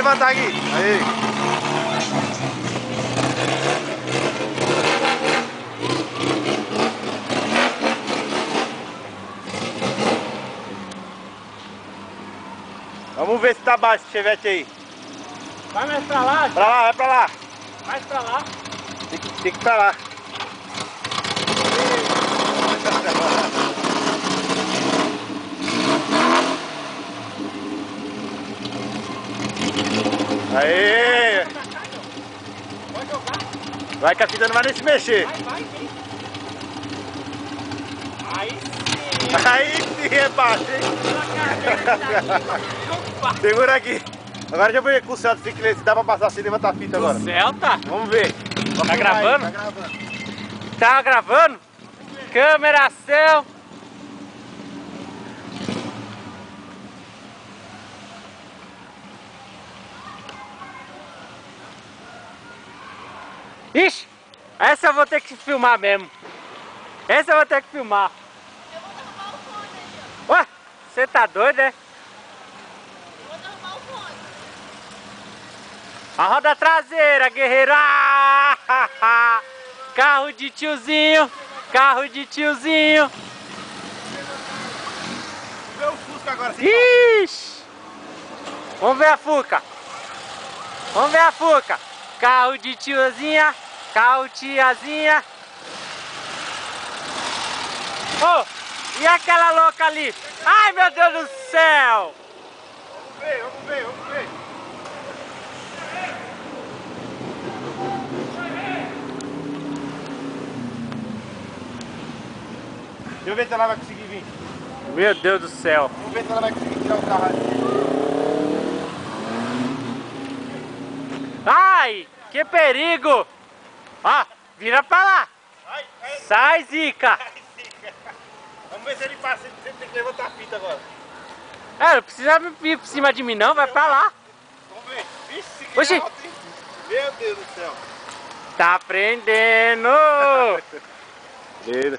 levantar aqui. Aí. Vamos ver se tá baixo esse chevette aí. Vai mais pra lá? Pra lá, vai pra lá. Mais pra lá. Tem que ir pra lá. Aê! Pode jogar. Vai que a fita não vai nem se mexer. Vai sim. Aí sim. Aí sim é baixo, hein? Segura aqui. Agora já vou ver com o Celta, tem que ver se dá pra passar sem levantar a fita agora. Celta? Vamos ver. Tá gravando? Aí, tá gravando. Tá gravando? Câmera, ação. Ixi, essa eu vou ter que filmar mesmo. Essa eu vou ter que filmar. Eu vou derrubar o fone aí, ó. Ué, você tá doido, é? Eu vou derrubar o fone. A roda traseira, guerreiro. Ah, carro de tiozinho. Carro de tiozinho. Vamos ver o Fusca agora. Ixi. Vamos ver a Fuca. Vamos ver a Fuca. Carro de tiozinha. Carro tiazinha. Oh, e aquela louca ali? Ai, meu Deus do céu. Vamos ver, vamos ver, vamos ver. Deixa eu ver se ela vai conseguir vir. Meu Deus do céu. Vamos ver se ela vai conseguir tirar o carro ali. Ai, que perigo. Ó, vira pra lá. Ai, ai, Sai, Zica. ai, Zica. Vamos ver se ele passa. Você tem que levantar a fita agora. É, não precisa vir por cima de mim não, vai pra lá. Vamos ver. Vixe, que Oxi. alto, hein? Meu Deus do céu. Tá prendendo. Beleza.